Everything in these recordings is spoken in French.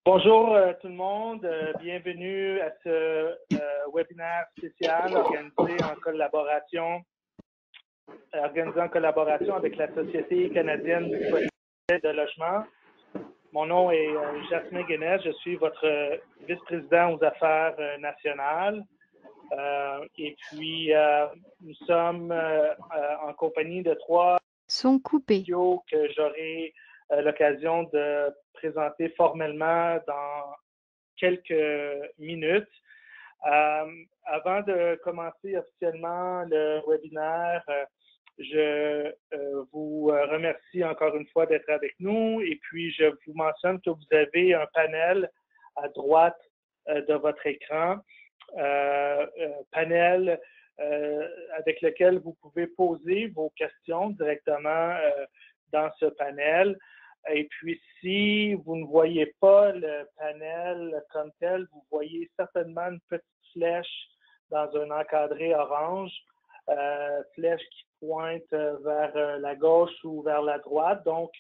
Bonjour tout le monde, bienvenue à ce webinaire spécial organisé en collaboration avec la Société canadienne du projet de logement. Mon nom est Jasmin Guénette, je suis votre vice-président aux affaires nationales. Et puis, nous sommes en compagnie de trois vidéos que j'aurai l'occasion de présenter formellement dans quelques minutes. Avant de commencer officiellement le webinaire, je vous remercie encore une fois d'être avec nous et puis je vous mentionne que vous avez un panel à droite de votre écran, panel avec lequel vous pouvez poser vos questions directement dans ce panel. Et puis, si vous ne voyez pas le panel comme tel, vous voyez certainement une petite flèche dans un encadré orange, flèche qui pointe vers la gauche ou vers la droite. Donc,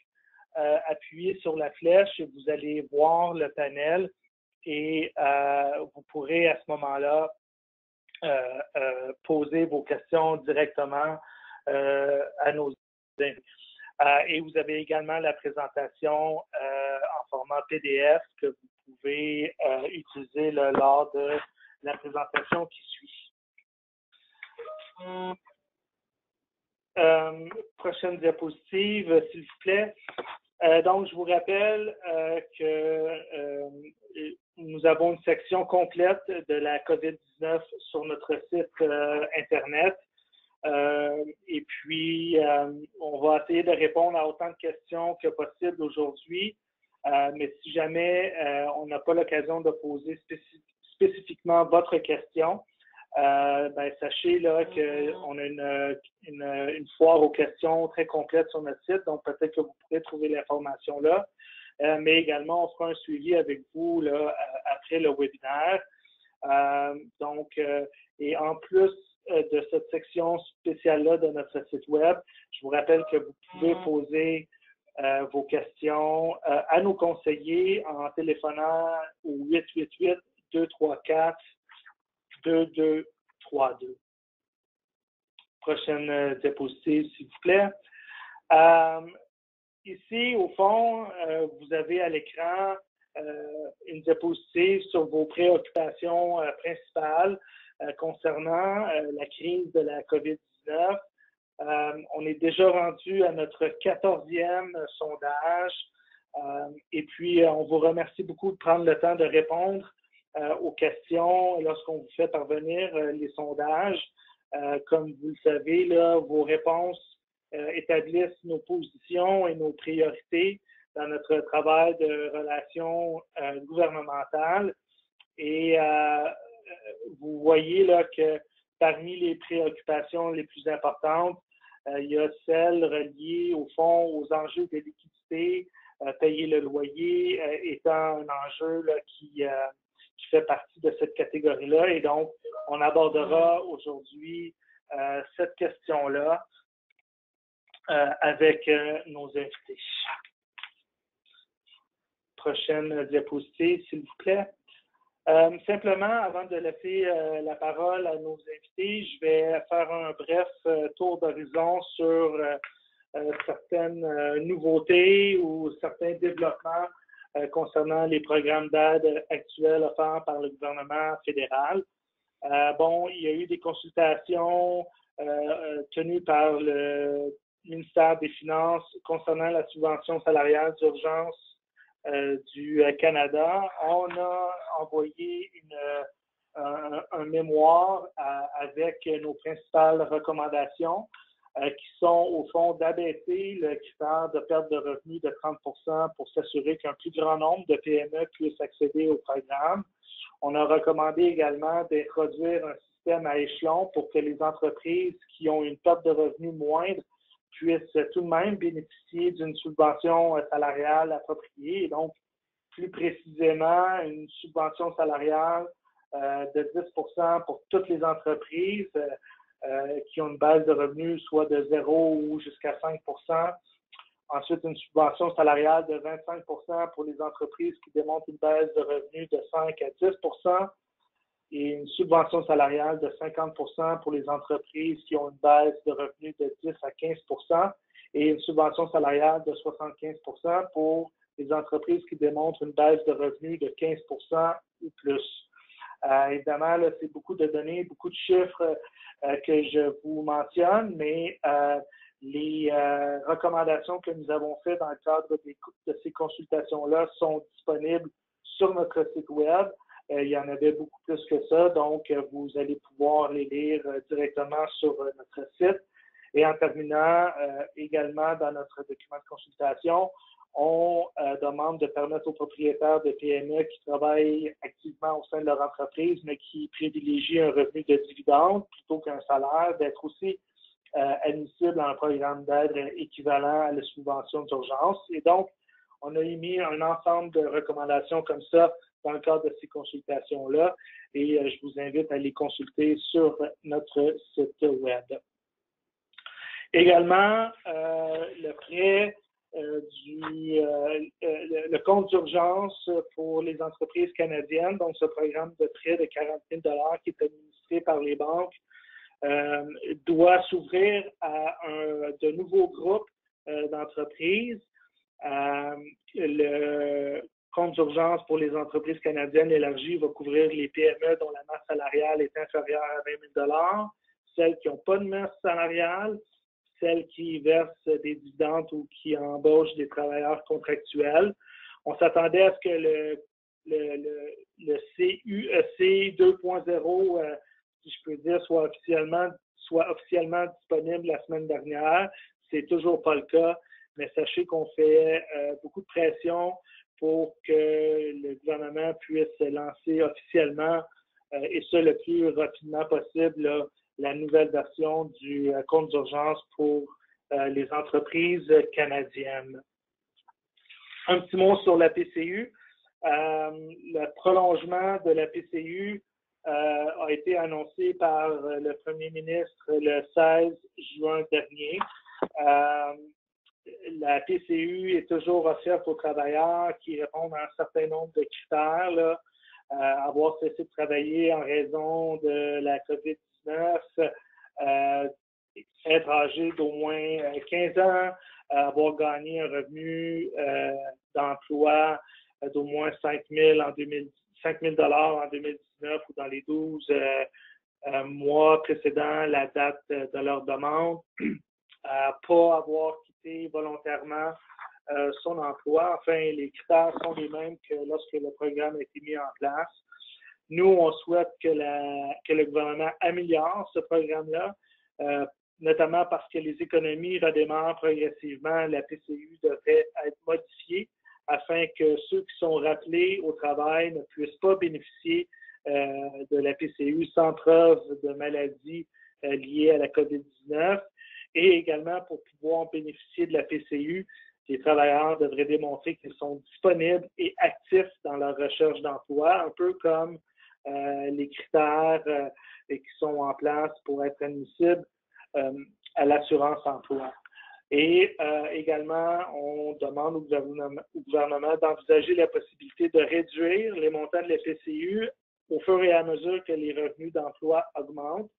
appuyez sur la flèche et vous allez voir le panel et vous pourrez à ce moment-là poser vos questions directement à nos invités. Et vous avez également la présentation en format PDF que vous pouvez utiliser lors de la présentation qui suit. Prochaine diapositive, s'il vous plaît. Donc, je vous rappelle que nous avons une section complète de la COVID-19 sur notre site Internet. Et puis, on va essayer de répondre à autant de questions que possible aujourd'hui. Mais si jamais on n'a pas l'occasion de poser spécifiquement votre question, sachez là qu'on a une foire aux questions très complète sur notre site. Donc, peut-être que vous pourrez trouver l'information là. Mais également, on fera un suivi avec vous là, après le webinaire. Et en plus de cette section spéciale-là de notre site web, je vous rappelle que vous pouvez poser vos questions à nos conseillers en téléphonant au 888-234-2232. Prochaine diapositive, s'il vous plaît. Ici, au fond, vous avez à l'écran une diapositive sur vos préoccupations principales concernant la crise de la COVID-19. On est déjà rendu à notre 14e sondage et puis on vous remercie beaucoup de prendre le temps de répondre aux questions lorsqu'on vous fait parvenir les sondages. Comme vous le savez, là, vos réponses établissent nos positions et nos priorités dans notre travail de relations gouvernementales. Et vous voyez là que parmi les préoccupations les plus importantes, il y a celles reliées au fond aux enjeux de liquidité, payer le loyer étant un enjeu là, qui fait partie de cette catégorie-là. Et donc, on abordera aujourd'hui cette question-là avec nos invités. Prochaine diapositive, s'il vous plaît. Simplement, avant de laisser la parole à nos invités, je vais faire un bref tour d'horizon sur certaines nouveautés ou certains développements concernant les programmes d'aide actuels offerts par le gouvernement fédéral. Il y a eu des consultations tenues par le ministère des Finances concernant la subvention salariale d'urgence du Canada. On a envoyé un mémoire avec nos principales recommandations qui sont au fond d'abaisser le critère de perte de revenus de 30 pour s'assurer qu'un plus grand nombre de PME puissent accéder au programme. On a recommandé également d'introduire un système à échelon pour que les entreprises qui ont une perte de revenus moindre puissent tout de même bénéficier d'une subvention salariale appropriée. Et donc, plus précisément, une subvention salariale de 10 pour toutes les entreprises qui ont une base de revenus soit de 0 ou jusqu'à 5 Ensuite, une subvention salariale de 25 pour les entreprises qui démontrent une baisse de revenus de 5 à 10 et une subvention salariale de 50 pour les entreprises qui ont une baisse de revenus de 10 à 15 et une subvention salariale de 75 pour les entreprises qui démontrent une baisse de revenus de 15 ou plus. Évidemment, là, c'est beaucoup de données, beaucoup de chiffres que je vous mentionne, mais les recommandations que nous avons faites dans le cadre de ces consultations-là sont disponibles sur notre site web. Il y en avait beaucoup plus que ça, donc vous allez pouvoir les lire directement sur notre site. Et en terminant, également dans notre document de consultation, on demande de permettre aux propriétaires de PME qui travaillent activement au sein de leur entreprise, mais qui privilégient un revenu de dividende plutôt qu'un salaire, d'être aussi admissibles à un programme d'aide équivalent à la subvention d'urgence. Et donc, on a émis un ensemble de recommandations comme ça dans le cadre de ces consultations-là, et je vous invite à les consulter sur notre site web. Également, le prêt le compte d'urgence pour les entreprises canadiennes, donc ce programme de prêt de 40 000 $ qui est administré par les banques, doit s'ouvrir à de nouveaux groupes d'entreprises. Le compte d'urgence pour les entreprises canadiennes élargi va couvrir les PME dont la masse salariale est inférieure à 20 000 $, celles qui n'ont pas de masse salariale, celles qui versent des dividendes ou qui embauchent des travailleurs contractuels. On s'attendait à ce que le CUEC 2.0, si je peux dire, soit officiellement disponible la semaine dernière. C'est toujours pas le cas, mais sachez qu'on fait beaucoup de pression pour que le gouvernement puisse lancer officiellement, et ce le plus rapidement possible, là, la nouvelle version du compte d'urgence pour les entreprises canadiennes. Un petit mot sur la PCU. Le prolongement de la PCU a été annoncé par le premier ministre le 16 juin dernier. La PCU est toujours offerte aux travailleurs qui répondent à un certain nombre de critères, là, avoir cessé de travailler en raison de la COVID-19, être âgé d'au moins 15 ans, avoir gagné un revenu d'emploi d'au moins 5 000 en 2019 ou dans les 12 mois précédant la date de leur demande, pas avoir quitté volontairement son emploi. Enfin, les critères sont les mêmes que lorsque le programme a été mis en place. Nous, on souhaite que le gouvernement améliore ce programme-là, notamment parce que les économies redémarrent progressivement. La PCU devrait être modifiée afin que ceux qui sont rappelés au travail ne puissent pas bénéficier de la PCU sans preuve de maladie liée à la COVID-19. Et également, pour pouvoir bénéficier de la PCU, les travailleurs devraient démontrer qu'ils sont disponibles et actifs dans leur recherche d'emploi, un peu comme les critères qui sont en place pour être admissibles à l'assurance emploi. Et également, on demande au gouvernement d'envisager la possibilité de réduire les montants de la PCU au fur et à mesure que les revenus d'emploi augmentent.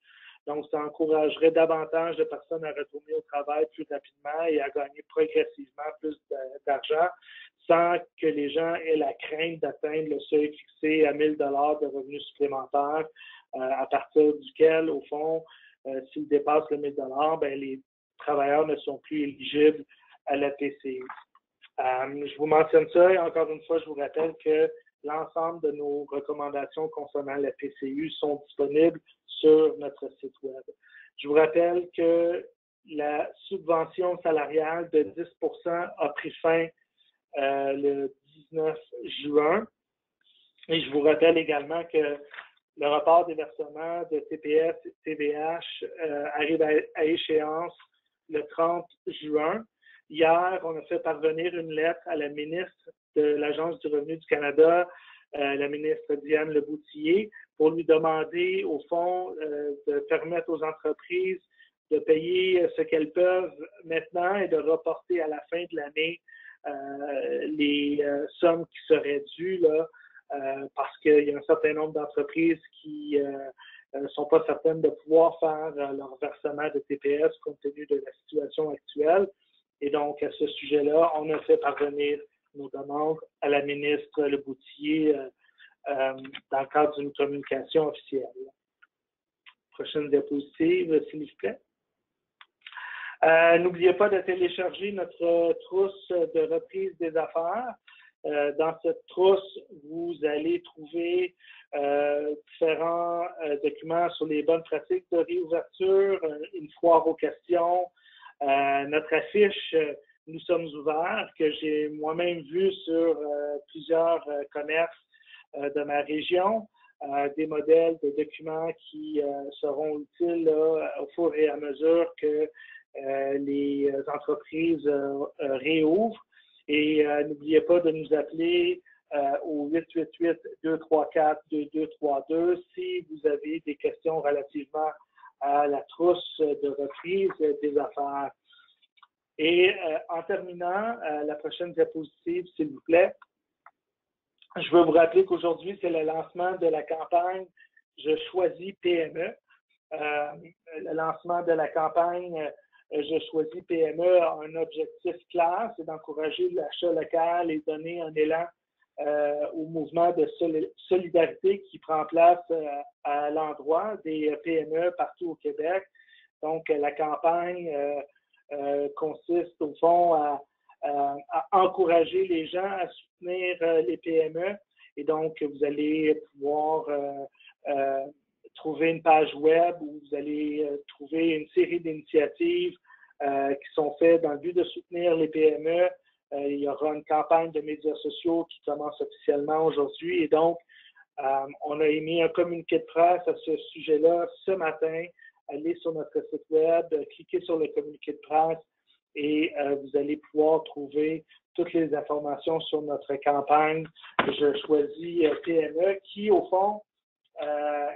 Donc, ça encouragerait davantage de personnes à retourner au travail plus rapidement et à gagner progressivement plus d'argent sans que les gens aient la crainte d'atteindre le seuil fixé à 1 000 $ de revenus supplémentaires à partir duquel, au fond, s'ils dépassent le 1 000 $, ben, les travailleurs ne sont plus éligibles à la PCU. Je vous mentionne ça et encore une fois, je vous rappelle que l'ensemble de nos recommandations concernant la PCU sont disponibles sur notre site web. Je vous rappelle que la subvention salariale de 10 % a pris fin le 19 juin. Et je vous rappelle également que le report des versements de TPS et TVH arrive à échéance le 30 juin. Hier, on a fait parvenir une lettre à la ministre de l'Agence du revenu du Canada, la ministre Diane Leboutillier, pour lui demander, au fond, de permettre aux entreprises de payer ce qu'elles peuvent maintenant et de reporter à la fin de l'année les sommes qui seraient dues là, parce qu'il y a un certain nombre d'entreprises qui ne sont pas certaines de pouvoir faire leur versement de TPS compte tenu de la situation actuelle. Et donc, à ce sujet-là, on a fait parvenir nos demandes à la ministre Leboutillier dans le cadre d'une communication officielle. Prochaine diapositive, s'il vous plaît. N'oubliez pas de télécharger notre trousse de reprise des affaires. Dans cette trousse, vous allez trouver différents documents sur les bonnes pratiques de réouverture, une foire aux questions, notre affiche « Nous sommes ouverts » que j'ai moi-même vue sur plusieurs commerces de ma région, des modèles de documents qui seront utiles là, au fur et à mesure que les entreprises réouvrent. Et n'oubliez pas de nous appeler au 888-234-2232 si vous avez des questions relativement à la trousse de reprise des affaires. Et en terminant, la prochaine diapositive, s'il vous plaît. Je veux vous rappeler qu'aujourd'hui, c'est le lancement de la campagne « Je choisis PME ». Le lancement de la campagne Je choisis PME a un objectif clair, c'est d'encourager l'achat local et donner un élan au mouvement de solidarité qui prend place à l'endroit des PME partout au Québec. Donc, la campagne consiste au fond à encourager les gens à soutenir les PME. Et donc, vous allez pouvoir trouver une page web où vous allez trouver une série d'initiatives qui sont faites dans le but de soutenir les PME. Il y aura une campagne de médias sociaux qui commence officiellement aujourd'hui. Et donc, on a émis un communiqué de presse à ce sujet-là ce matin. Allez sur notre site web, cliquez sur le communiqué de presse et vous allez pouvoir trouver toutes les informations sur notre campagne « Je choisis PME » qui, au fond,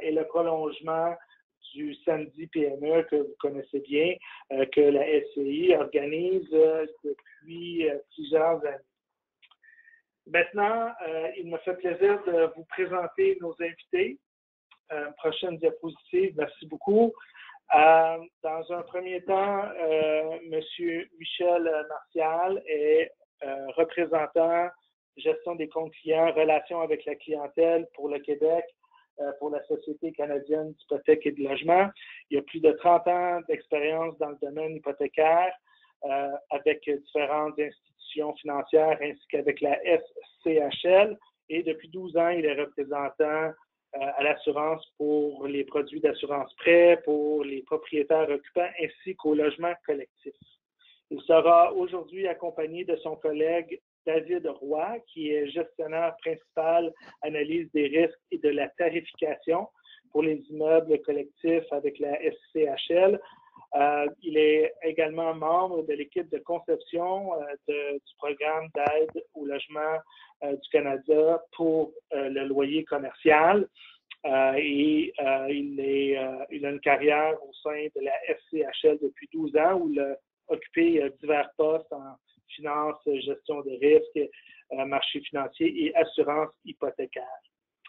est le prolongement du samedi PME que vous connaissez bien, que la SCI organise depuis plusieurs années. Maintenant, il me fait plaisir de vous présenter nos invités. Prochaine diapositive, merci beaucoup. Dans un premier temps, M. Michel Martial est représentant gestion des comptes clients, relations avec la clientèle pour le Québec, pour la Société canadienne d'hypothèques et de logement. Il y a plus de 30 ans d'expérience dans le domaine hypothécaire avec différentes institutions financières ainsi qu'avec la SCHL. Et depuis 12 ans, il est représentant à l'assurance pour les produits d'assurance prêt, pour les propriétaires occupants ainsi qu'au logement collectif. Il sera aujourd'hui accompagné de son collègue David Roy, qui est gestionnaire principal analyse des risques et de la tarification pour les immeubles collectifs avec la SCHL. Il est également membre de l'équipe de conception du programme d'aide au logement du Canada pour le loyer commercial. Il a une carrière au sein de la SCHL depuis 12 ans où il a occupé divers postes en finance, gestion de risques, marché financier et assurance hypothécaire.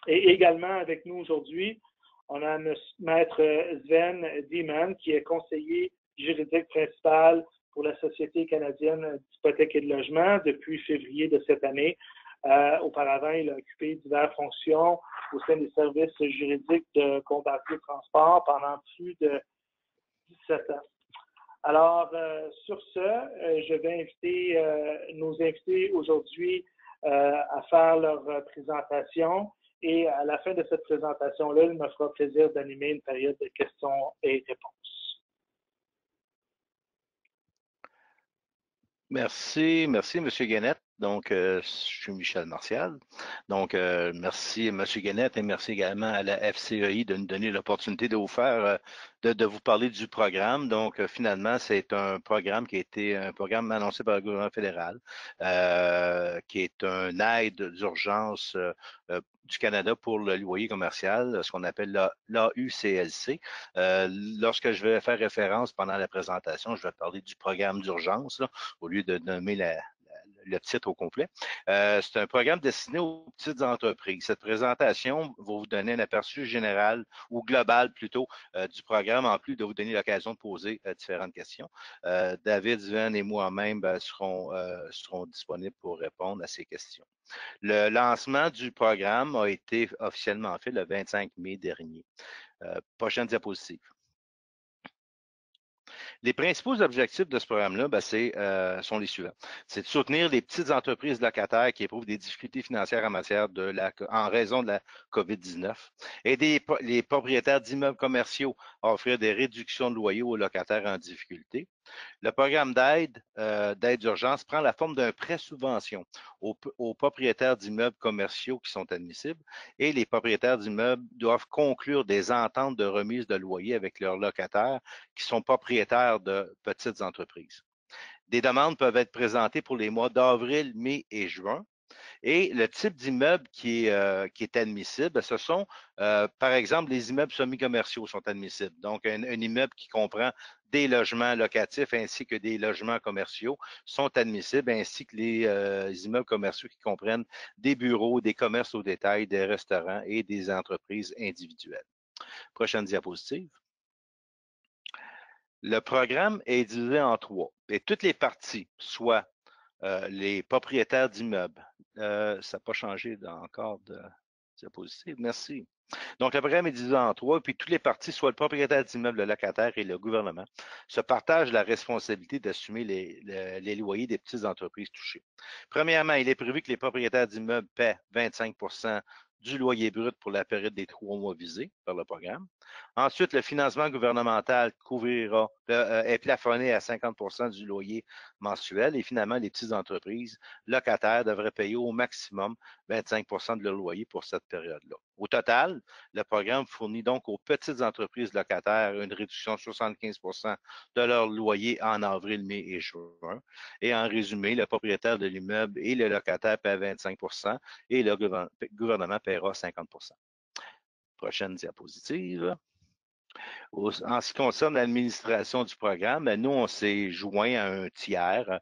Et également avec nous aujourd'hui, on a Maître Sven Dieman, qui est conseiller juridique principal pour la Société canadienne d'hypothèques et de logement depuis février de cette année. Auparavant, il a occupé diverses fonctions au sein des services juridiques de Bombardier Transport pendant plus de 17 ans. Alors, sur ce, je vais inviter nos invités aujourd'hui à faire leur présentation. Et à la fin de cette présentation-là, il me fera plaisir d'animer une période de questions et réponses. Merci, M. Guenette. Donc, je suis Michel Martial. Donc, merci M. Guenette et merci également à la FCEI de nous donner l'opportunité de vous faire, de vous parler du programme. Donc, finalement, c'est un programme qui a été un programme annoncé par le gouvernement fédéral, qui est une aide d'urgence du Canada pour le loyer commercial, ce qu'on appelle l'AUCLC. Lorsque je vais faire référence pendant la présentation, je vais parler du programme d'urgence, au lieu de nommer le titre au complet. C'est un programme destiné aux petites entreprises. Cette présentation va vous donner un aperçu général ou global plutôt du programme, en plus de vous donner l'occasion de poser différentes questions. David, Sven et moi-même seront disponibles pour répondre à ces questions. Le lancement du programme a été officiellement fait le 25 mai dernier. Prochaine diapositive. Les principaux objectifs de ce programme-là, sont les suivants. C'est de soutenir les petites entreprises locataires qui éprouvent des difficultés financières en raison de la COVID-19, aider les propriétaires d'immeubles commerciaux à offrir des réductions de loyer aux locataires en difficulté. Le programme d'aide d'urgence prend la forme d'un prêt subvention aux propriétaires d'immeubles commerciaux qui sont admissibles et les propriétaires d'immeubles doivent conclure des ententes de remise de loyer avec leurs locataires qui sont propriétaires de petites entreprises. Des demandes peuvent être présentées pour les mois d'avril, mai et juin. Et le type d'immeuble qui est admissible, ce sont, par exemple, les immeubles semi-commerciaux sont admissibles. Donc, un immeuble qui comprend des logements locatifs ainsi que des logements commerciaux sont admissibles, ainsi que les immeubles commerciaux qui comprennent des bureaux, des commerces au détail, des restaurants et des entreprises individuelles. Prochaine diapositive. Le programme est divisé en trois et toutes les parties, soit les propriétaires d'immeubles. Ça n'a pas changé encore de diapositive. Merci. Donc, le programme est divisé en trois, puis toutes les parties, soit le propriétaire d'immeuble, le locataire et le gouvernement, se partagent la responsabilité d'assumer les loyers des petites entreprises touchées. Premièrement, il est prévu que les propriétaires d'immeubles paient 25 du loyer brut pour la période des 3 mois visés par le programme. Ensuite, le financement gouvernemental est plafonné à 50 du loyer mensuel et finalement, les petites entreprises locataires devraient payer au maximum 25 de leur loyer pour cette période-là. Au total, le programme fournit donc aux petites entreprises locataires une réduction de 75 de leur loyer en avril, mai et juin. Et en résumé, le propriétaire de l'immeuble et le locataire paient 25 et le gouvernement paiera 50 Prochaine diapositive. En ce qui concerne l'administration du programme, nous, on s'est joint à un tiers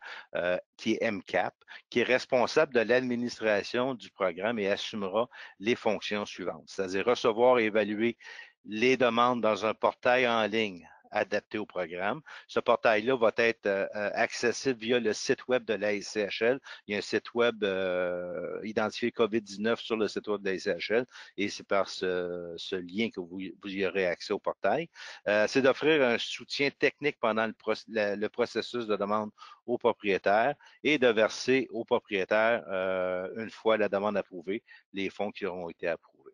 qui est MCAP, qui est responsable de l'administration du programme et assumera les fonctions suivantes, c'est-à-dire recevoir et évaluer les demandes dans un portail en ligne adapté au programme. Ce portail-là va être accessible via le site web de la SCHL. Il y a un site web identifié COVID-19 sur le site web de la SCHL et c'est par ce lien que vous y aurez accès au portail. C'est d'offrir un soutien technique pendant le processus de demande aux propriétaires et de verser aux propriétaires, une fois la demande approuvée, les fonds qui auront été approuvés.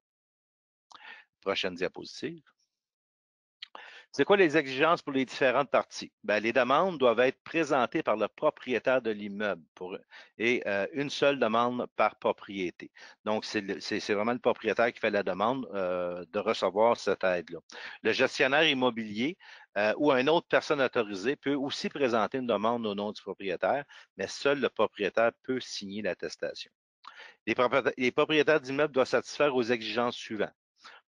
Prochaine diapositive. C'est quoi les exigences pour les différentes parties? Ben, les demandes doivent être présentées par le propriétaire de l'immeuble et une seule demande par propriété. Donc, c'est vraiment le propriétaire qui fait la demande de recevoir cette aide-là. Le gestionnaire immobilier ou une autre personne autorisée peut aussi présenter une demande au nom du propriétaire, mais seul le propriétaire peut signer l'attestation. Les propriétaires d'immeubles doivent satisfaire aux exigences suivantes.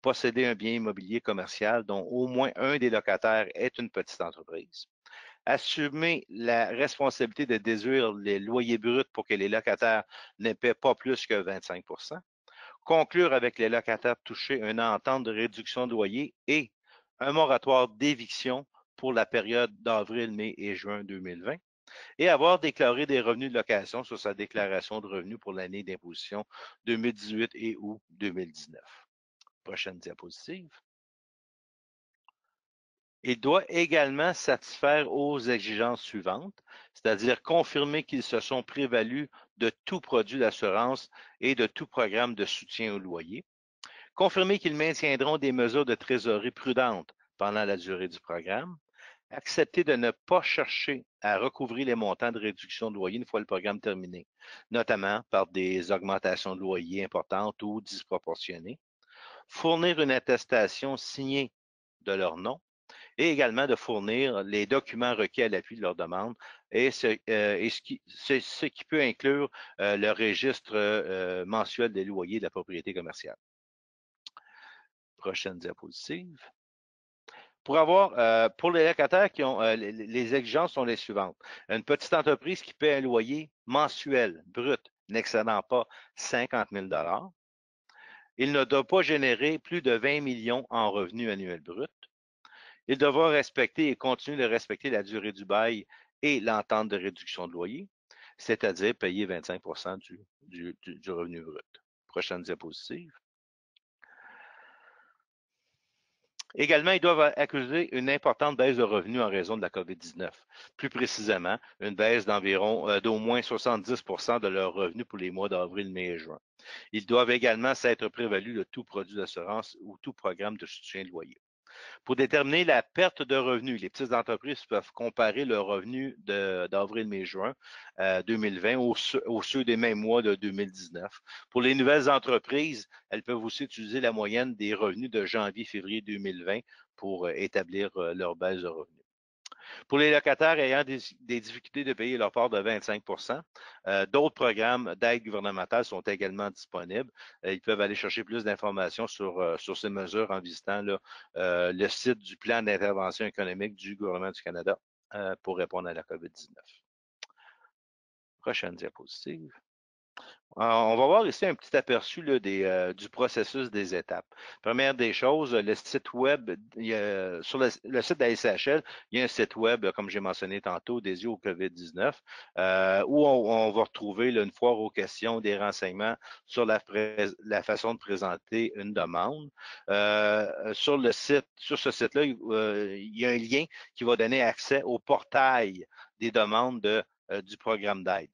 Posséder un bien immobilier commercial dont au moins un des locataires est une petite entreprise. Assumer la responsabilité de déduire les loyers bruts pour que les locataires ne paient pas plus que 25 conclure avec les locataires touchés une entente de réduction de loyer et un moratoire d'éviction pour la période d'avril, mai et juin 2020 et avoir déclaré des revenus de location sur sa déclaration de revenus pour l'année d'imposition 2018 et ou 2019. Prochaine diapositive. Il doit également satisfaire aux exigences suivantes, c'est-à-dire confirmer qu'ils se sont prévalus de tout produit d'assurance et de tout programme de soutien au loyer, confirmer qu'ils maintiendront des mesures de trésorerie prudentes pendant la durée du programme, accepter de ne pas chercher à recouvrir les montants de réduction de loyer une fois le programme terminé, notamment par des augmentations de loyer importantes ou disproportionnées, fournir une attestation signée de leur nom et également de fournir les documents requis à l'appui de leur demande et ce qui peut inclure le registre mensuel des loyers de la propriété commerciale. Prochaine diapositive. Pour les locataires qui ont les exigences sont les suivantes. Une petite entreprise qui paie un loyer mensuel brut n'excédant pas 50 000 $. Il ne doit pas générer plus de 20 millions en revenus annuels bruts. Il devra respecter et continuer de respecter la durée du bail et l'entente de réduction de loyer, c'est-à-dire payer 25 % du revenu brut. Prochaine diapositive. Également, ils doivent accuser une importante baisse de revenus en raison de la COVID-19. Plus précisément, une baisse d'au moins 70 % de leurs revenus pour les mois d'avril, mai et juin. Ils doivent également s'être prévalus de tout produit d'assurance ou tout programme de soutien de loyer. Pour déterminer la perte de revenus, les petites entreprises peuvent comparer leurs revenus d'avril, mai, juin 2020 aux ceux des mêmes mois de 2019. Pour les nouvelles entreprises, elles peuvent aussi utiliser la moyenne des revenus de janvier, février 2020 pour établir leur baisse de revenus. Pour les locataires ayant des difficultés de payer leur part de 25 d'autres programmes d'aide gouvernementale sont également disponibles. Ils peuvent aller chercher plus d'informations sur ces mesures en visitant le site du plan d'intervention économique du gouvernement du Canada pour répondre à la COVID-19. Prochaine diapositive. On va voir ici un petit aperçu là, du processus des étapes. Première des choses, le site web, sur le site de la SCHL, il y a un site web, comme j'ai mentionné tantôt, dédié au COVID-19, où on va retrouver là, une foire aux questions, des renseignements sur la façon de présenter une demande. Sur ce site-là, il y a un lien qui va donner accès au portail des demandes du programme d'aide.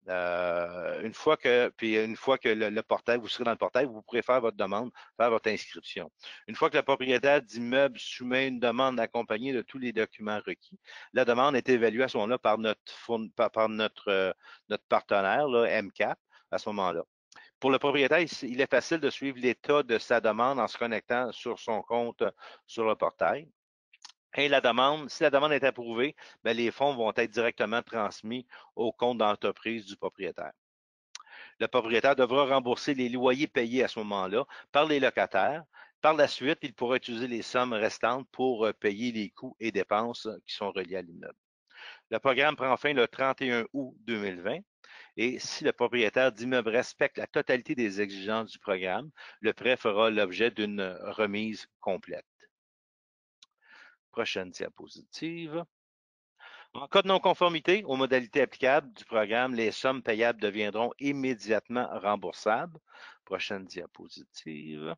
Une fois que le portail, vous serez dans le portail, vous pourrez faire votre demande, faire votre inscription. Une fois que le propriétaire d'immeuble soumet une demande accompagnée de tous les documents requis, la demande est évaluée à ce moment-là par notre partenaire, là, MCAP, à ce moment-là. Pour le propriétaire, il est facile de suivre l'état de sa demande en se connectant sur son compte sur le portail. Et si la demande est approuvée, bien, les fonds vont être directement transmis au compte d'entreprise du propriétaire. Le propriétaire devra rembourser les loyers payés à ce moment-là par les locataires. Par la suite, il pourra utiliser les sommes restantes pour payer les coûts et dépenses qui sont reliés à l'immeuble. Le programme prend fin le 31 août 2020 et si le propriétaire d'immeuble respecte la totalité des exigences du programme, le prêt fera l'objet d'une remise complète. Prochaine diapositive. En cas de non-conformité aux modalités applicables du programme, les sommes payables deviendront immédiatement remboursables. Prochaine diapositive.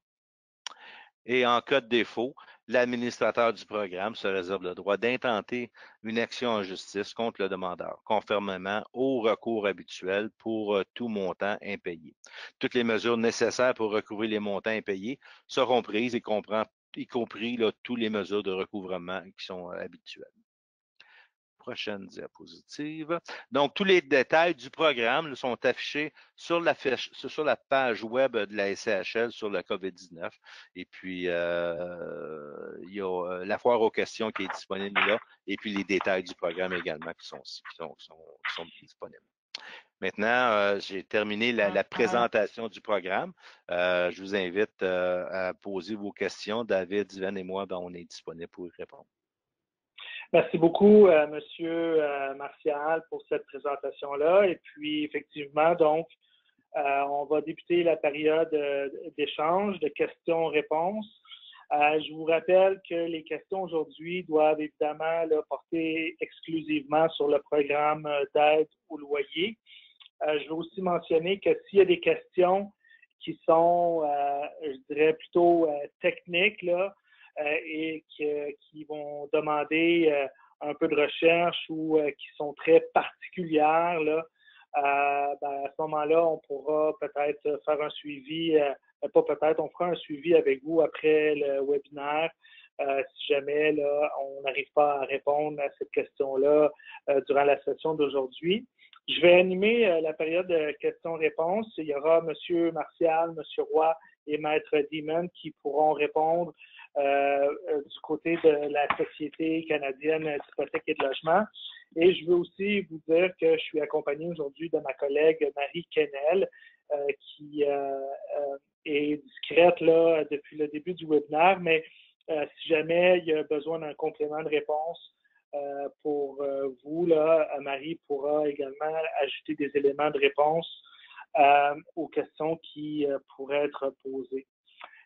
Et en cas de défaut, l'administrateur du programme se réserve le droit d'intenter une action en justice contre le demandeur, conformément au recours habituel pour tout montant impayé. Toutes les mesures nécessaires pour recouvrir les montants impayés seront prises, y compris toutes les mesures de recouvrement qui sont habituelles. Prochaine diapositive. Donc, tous les détails du programme sont affichés sur la page web de la SCHL sur la COVID-19. Et puis, il y a la foire aux questions qui est disponible là, et puis les détails du programme également qui sont disponibles. Maintenant, j'ai terminé la présentation du programme. Je vous invite à poser vos questions. David, Yvan et moi, on est disponibles pour y répondre. Merci beaucoup, Monsieur Martial, pour cette présentation-là. Et puis, effectivement, donc, on va débuter la période d'échange, de questions-réponses. Je vous rappelle que les questions aujourd'hui doivent évidemment porter exclusivement sur le programme d'aide au loyer. Je veux aussi mentionner que s'il y a des questions qui sont, je dirais, plutôt techniques, là, et qui vont demander un peu de recherche ou qui sont très particulières, là, à ce moment-là, on pourra peut-être faire un suivi, pas peut-être, on fera un suivi avec vous après le webinaire si jamais là, on n'arrive pas à répondre à cette question-là durant la session d'aujourd'hui. Je vais animer la période de questions-réponses. Il y aura M. Martial, M. Roy et Maître Demon qui pourront répondre du côté de la Société canadienne d'hypothèque et de logement. Et je veux aussi vous dire que je suis accompagné aujourd'hui de ma collègue Marie Kennel, qui est discrète là, depuis le début du webinaire, mais si jamais il y a besoin d'un complément de réponse pour vous, là, Marie pourra également ajouter des éléments de réponse aux questions qui pourraient être posées.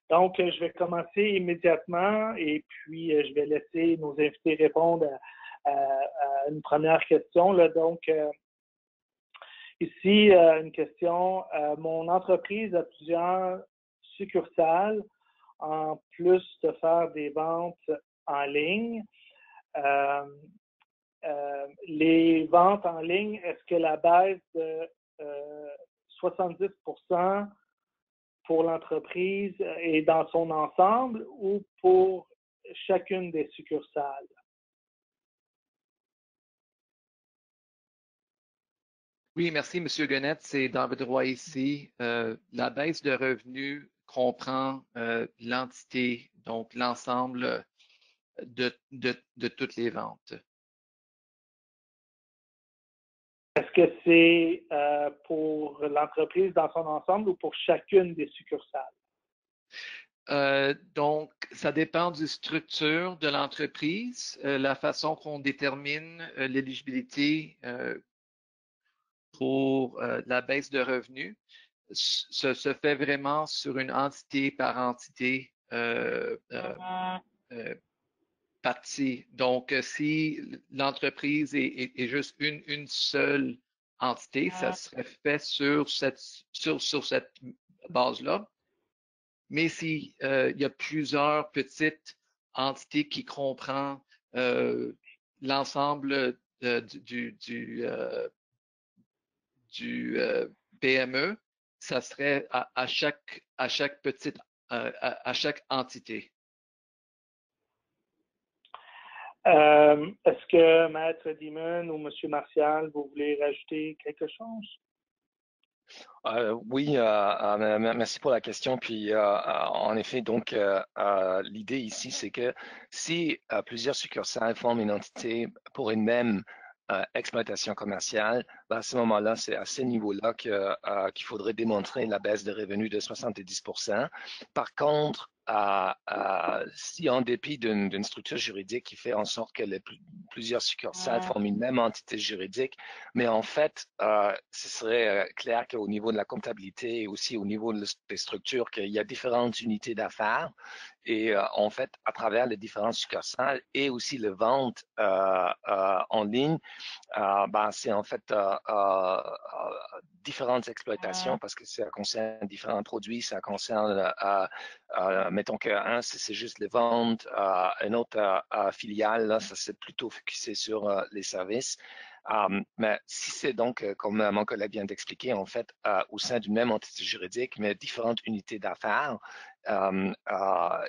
Donc, je vais commencer immédiatement et puis je vais laisser nos invités répondre à une première question. Là. Donc, ici, une question. Mon entreprise a plusieurs succursales en plus de faire des ventes en ligne. Les ventes en ligne, est-ce que la baisse de 70% pour l'entreprise est dans son ensemble ou pour chacune des succursales? Oui, merci, M. Guenette. C'est David Roy ici. La baisse de revenus comprend l'entité, donc l'ensemble de toutes les ventes. Est-ce que c'est pour l'entreprise dans son ensemble ou pour chacune des succursales? Donc, ça dépend du structure de l'entreprise, la façon qu'on détermine l'éligibilité pour la baisse de revenus se fait vraiment sur une entité par entité partie. Donc, si l'entreprise est juste une seule entité, ça serait fait sur cette base-là. Mais s'il y a plusieurs petites entités qui comprennent l'ensemble du PME, ça serait à chaque petite à chaque entité. Est-ce que Maître Demon ou M. Martial, vous voulez rajouter quelque chose? Oui, merci pour la question. Puis, en effet, donc, l'idée ici, c'est que si plusieurs succursales forment une entité pour une même exploitation commerciale, ben, à ce moment-là, c'est à ce niveau-là qu'il faudrait démontrer la baisse de revenus de 70%. Par contre, si en dépit d'une structure juridique qui fait en sorte que plusieurs succursales forment une même entité juridique, mais en fait, ce serait clair qu'au niveau de la comptabilité et aussi au niveau des structures, qu'il y a différentes unités d'affaires et en fait, à travers les différentes succursales et aussi les ventes en ligne, ben, c'est en fait différentes exploitations parce que ça concerne différents produits, ça concerne, mettons qu'un, c'est juste les ventes, une autre filiale, là, ça c'est plutôt focusé sur les services. Mais si c'est donc, comme mon collègue vient d'expliquer, en fait, au sein d'une même entité juridique, mais différentes unités d'affaires,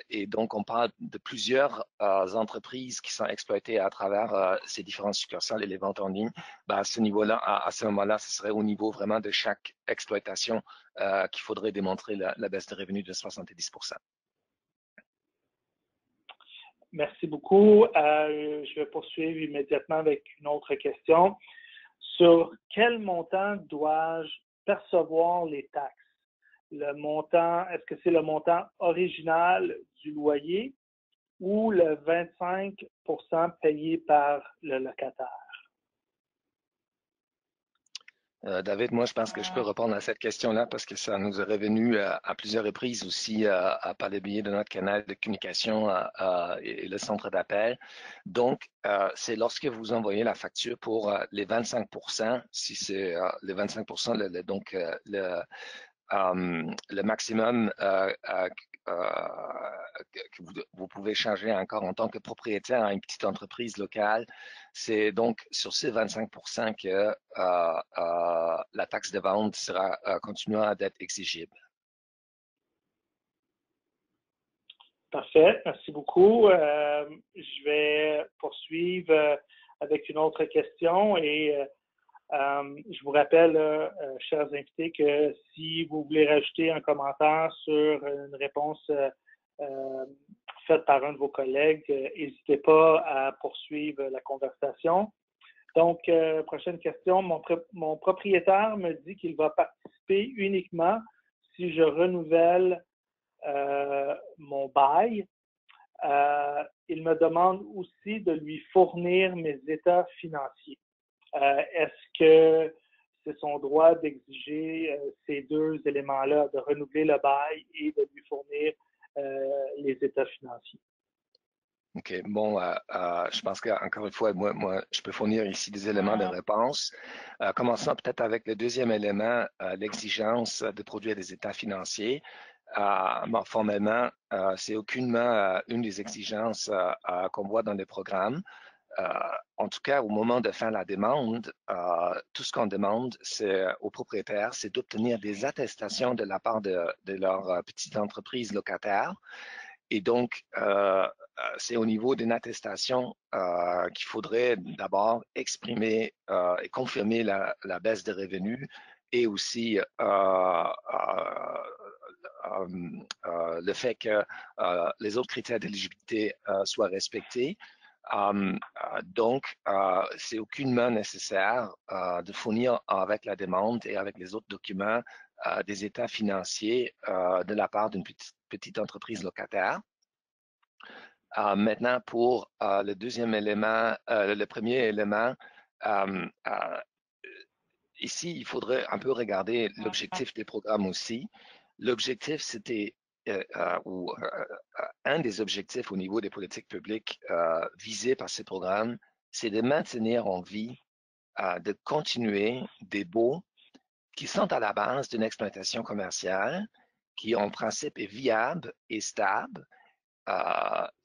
et donc on parle de plusieurs entreprises qui sont exploitées à travers ces différentes succursales et les ventes en ligne, ben à ce niveau-là, à ce moment-là, ce serait au niveau vraiment de chaque exploitation qu'il faudrait démontrer la baisse de revenus de 70%. Merci beaucoup. Je vais poursuivre immédiatement avec une autre question. Sur quel montant dois-je percevoir les taxes? Le montant, est-ce que c'est le montant original du loyer ou le 25% payé par le locataire? David, moi, je pense que je peux répondre à cette question-là parce que ça nous est revenu à plusieurs reprises aussi par le biais de notre canal de communication et le centre d'appel. Donc, c'est lorsque vous envoyez la facture pour les 25%, si c'est les 25%, donc le maximum que vous pouvez charger encore en tant que propriétaire à une petite entreprise locale, c'est donc sur ces 25% que la taxe de vente sera continuera d'être exigible. Parfait, merci beaucoup. Je vais poursuivre avec une autre question et je vous rappelle, chers invités, que si vous voulez rajouter un commentaire sur une réponse faite par un de vos collègues, n'hésitez pas à poursuivre la conversation. Donc, prochaine question. Mon propriétaire me dit qu'il va participer uniquement si je renouvelle mon bail. Il me demande aussi de lui fournir mes états financiers. Est-ce que c'est son droit d'exiger ces deux éléments-là, de renouveler le bail et de lui fournir les états financiers? OK, bon, je pense qu'encore une fois, moi, je peux fournir ici des éléments de réponse. Commençons peut-être avec le deuxième élément, l'exigence de produire des états financiers. Bon, formellement, c'est aucunement une des exigences qu'on voit dans les programmes. En tout cas, au moment de faire la demande, tout ce qu'on demande aux propriétaires, c'est d'obtenir des attestations de la part de leur petite entreprise locataire. Et donc, c'est au niveau d'une attestation qu'il faudrait d'abord exprimer et confirmer la baisse de revenus et aussi le fait que les autres critères d'éligibilité soient respectés. Donc, c'est aucunement nécessaire de fournir avec la demande et avec les autres documents des états financiers de la part d'une petite entreprise locataire. Maintenant, pour le deuxième élément, le premier élément, ici, il faudrait un peu regarder l'objectif des programmes aussi. L'objectif, c'était, un des objectifs au niveau des politiques publiques visés par ces programmes, c'est de maintenir en vie, de continuer des baux qui sont à la base d'une exploitation commerciale qui, en principe, est viable et stable,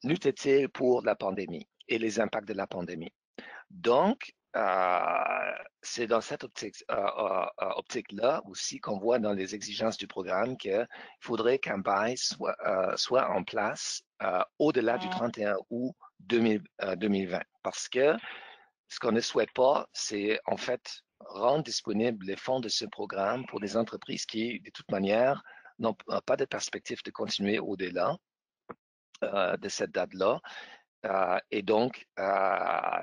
n'eût été pour la pandémie et les impacts de la pandémie. Donc, c'est dans cette optique-là aussi qu'on voit dans les exigences du programme qu'il faudrait qu'un bail soit en place au-delà du 31 août 2020. Parce que ce qu'on ne souhaite pas, c'est en fait rendre disponibles les fonds de ce programme pour des entreprises qui, de toute manière, n'ont pas de perspective de continuer au-delà de cette date-là. Et donc,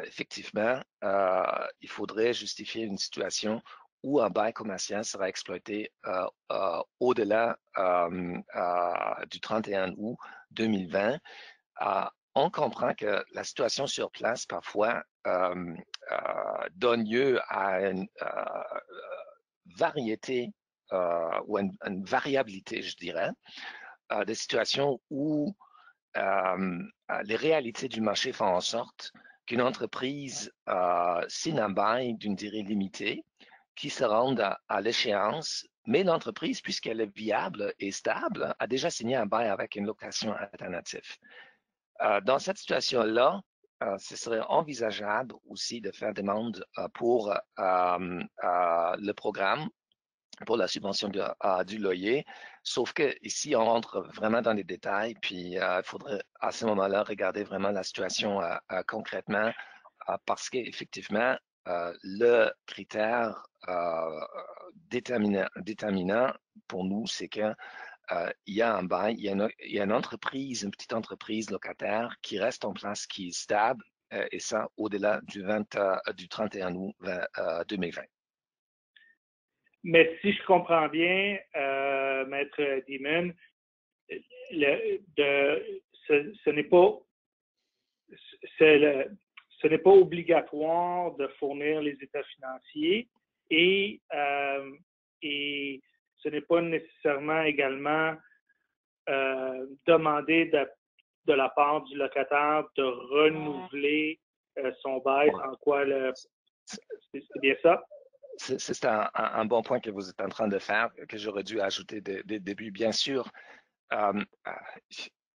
effectivement, il faudrait justifier une situation où un bail commercial sera exploité au-delà du 31 août 2020. On comprend que la situation sur place, parfois, donne lieu à une variété ou une variabilité, je dirais, de situations où les réalités du marché font en sorte qu'une entreprise signe un bail d'une durée limitée qui se rende à l'échéance, mais l'entreprise, puisqu'elle est viable et stable, a déjà signé un bail avec une location alternative. Dans cette situation-là, ce serait envisageable aussi de faire demande pour le programme pour la subvention du loyer, sauf que ici on rentre vraiment dans les détails, puis il faudrait à ce moment-là regarder vraiment la situation concrètement, parce qu'effectivement, le critère déterminant pour nous, c'est que il y a un bail, il y a une entreprise, une petite entreprise locataire qui reste en place, qui est stable, et ça au-delà du 31 août 2020. Mais si je comprends bien, Maître Demon, ce n'est pas obligatoire de fournir les états financiers et ce n'est pas nécessairement également demandé de la part du locataire de renouveler son bail, en quoi c'est bien ça? C'est un bon point que vous êtes en train de faire, que j'aurais dû ajouter dès le début. Bien sûr,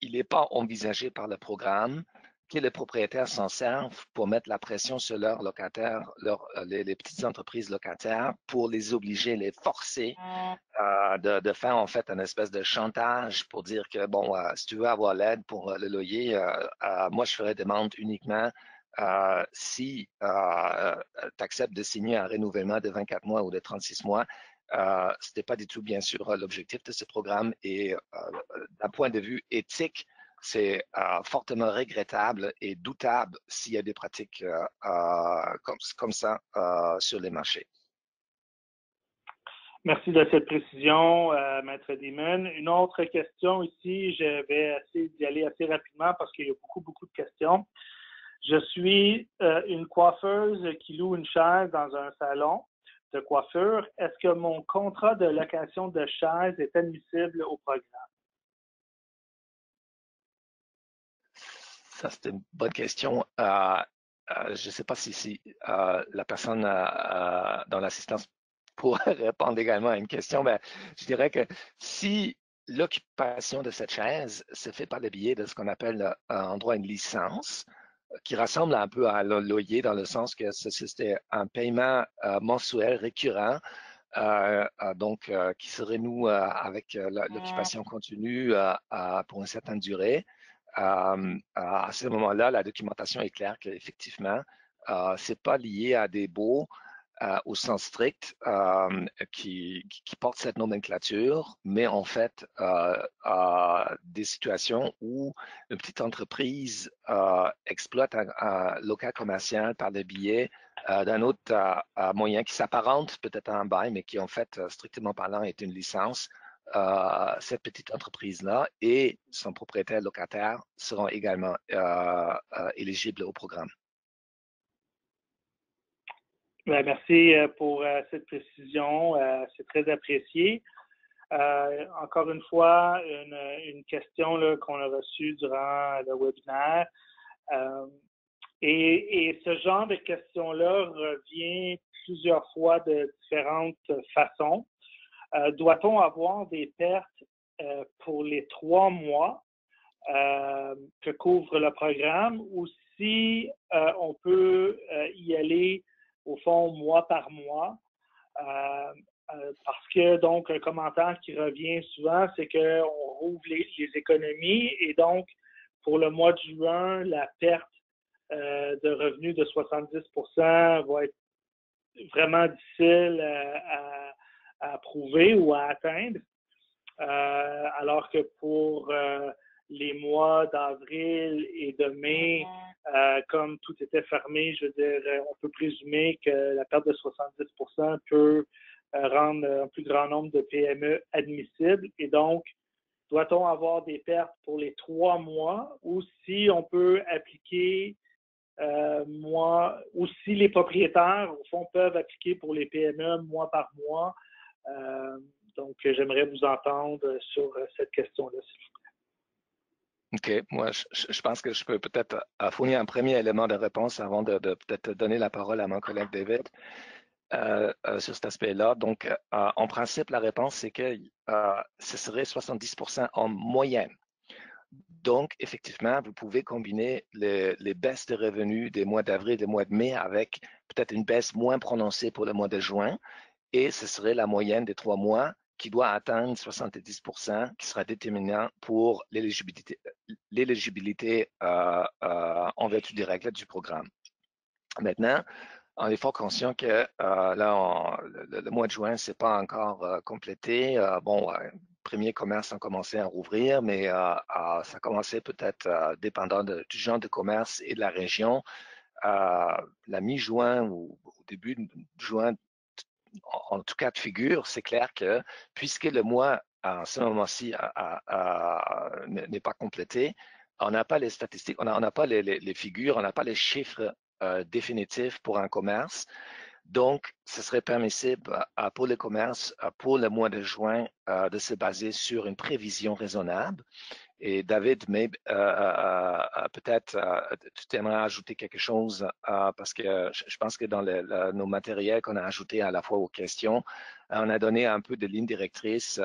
il n'est pas envisagé par le programme que les propriétaires s'en servent pour mettre la pression sur leurs locataires, les petites entreprises locataires, pour les obliger, les forcer de faire en fait une espèce de chantage pour dire que, bon, si tu veux avoir l'aide pour le loyer, moi, je ferai demande uniquement si tu acceptes de signer un renouvellement de 24 mois ou de 36 mois. Ce n'était pas du tout, bien sûr, l'objectif de ce programme. Et d'un point de vue éthique, c'est fortement regrettable et doutable s'il y a des pratiques comme ça sur les marchés. Merci de cette précision, Maître Demon. Une autre question ici, je vais essayer d'y aller assez rapidement parce qu'il y a beaucoup de questions. Je suis une coiffeuse qui loue une chaise dans un salon de coiffure. Est-ce que mon contrat de location de chaise est admissible au programme? Ça, c'est une bonne question. Je ne sais pas si la personne dans l'assistance pourrait répondre également à une question. Ben, je dirais que si l'occupation de cette chaise se fait par le biais de ce qu'on appelle en droit une licence, qui ressemble un peu à un loyer dans le sens que c'était un paiement mensuel récurrent, donc qui se renoue avec l'occupation continue pour une certaine durée. À ce moment-là, la documentation est claire qu'effectivement, ce n'est pas lié à des baux au sens strict qui portent cette nomenclature, mais en fait, des situations où une petite entreprise exploite un local commercial par le biais d'un autre moyen qui s'apparente peut-être à un bail, mais qui en fait, strictement parlant, est une licence. Cette petite entreprise-là et son propriétaire locataire seront également éligibles au programme. Bien, merci pour cette précision. C'est très apprécié. Encore une fois, une question qu'on a reçue durant le webinaire. Et ce genre de questions-là revient plusieurs fois de différentes façons. Doit-on avoir des pertes pour les 3 mois que couvre le programme ou si on peut y aller au fond mois par mois? Parce que donc un commentaire qui revient souvent, c'est qu'on rouvre les économies et donc pour le mois de juin, la perte de revenus de 70% va être vraiment difficile à prouver ou à atteindre, alors que pour les mois d'avril et de mai, comme tout était fermé, je veux dire, on peut présumer que la perte de 70% peut rendre un plus grand nombre de PME admissibles. Et donc, doit-on avoir des pertes pour les 3 mois ou si on peut appliquer ou si les propriétaires, au fond, peuvent appliquer pour les PME mois par mois. Donc, j'aimerais vous entendre sur cette question-là, s'il vous plaît. OK. Moi, je pense que je peux peut-être fournir un premier élément de réponse avant de peut-être donner la parole à mon collègue David sur cet aspect-là. Donc, en principe, la réponse, c'est que ce serait 70% en moyenne. Donc, effectivement, vous pouvez combiner les baisses de revenus des mois d'avril et des mois de mai avec peut-être une baisse moins prononcée pour le mois de juin. Et ce serait la moyenne des 3 mois qui doit atteindre 70%, qui sera déterminant pour l'éligibilité en vertu des règles du programme. Maintenant, on est fort conscient que là, le mois de juin, ce n'est pas encore complété. Premiers commerces ont commencé à rouvrir, mais ça commençait peut-être dépendant du genre de commerce et de la région. La mi-juin ou au début de juin, en tout cas de figure, c'est clair que puisque le mois, à ce moment-ci, n'est pas complété, on n'a pas les statistiques, on n'a pas les figures, on n'a pas les chiffres définitifs pour un commerce. Donc, ce serait permissible pour les commerces, pour le mois de juin, de se baser sur une prévision raisonnable. Et David, mais peut-être tu aimerais ajouter quelque chose parce que je pense que dans nos matériels qu'on a ajoutés à la fois aux questions, on a donné un peu de ligne directrice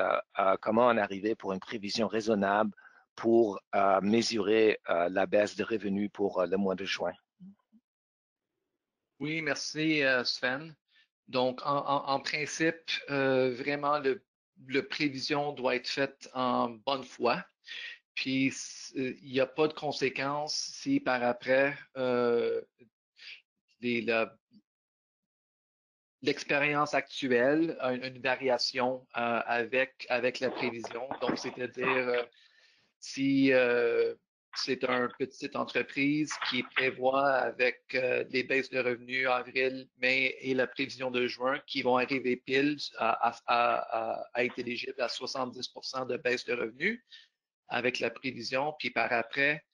comment en arriver pour une prévision raisonnable pour mesurer la baisse de revenus pour le mois de juin? Oui, merci Sven. Donc, en principe, vraiment, le prévision doit être faite en bonne foi. Puis, il n'y a pas de conséquences si par après, l'expérience actuelle a une variation avec la prévision. Donc, c'est-à-dire, si c'est une petite entreprise qui prévoit avec les baisses de revenus avril, mai et la prévision de juin qui vont arriver pile à être éligibles à 70% de baisse de revenus avec la prévision, puis par après,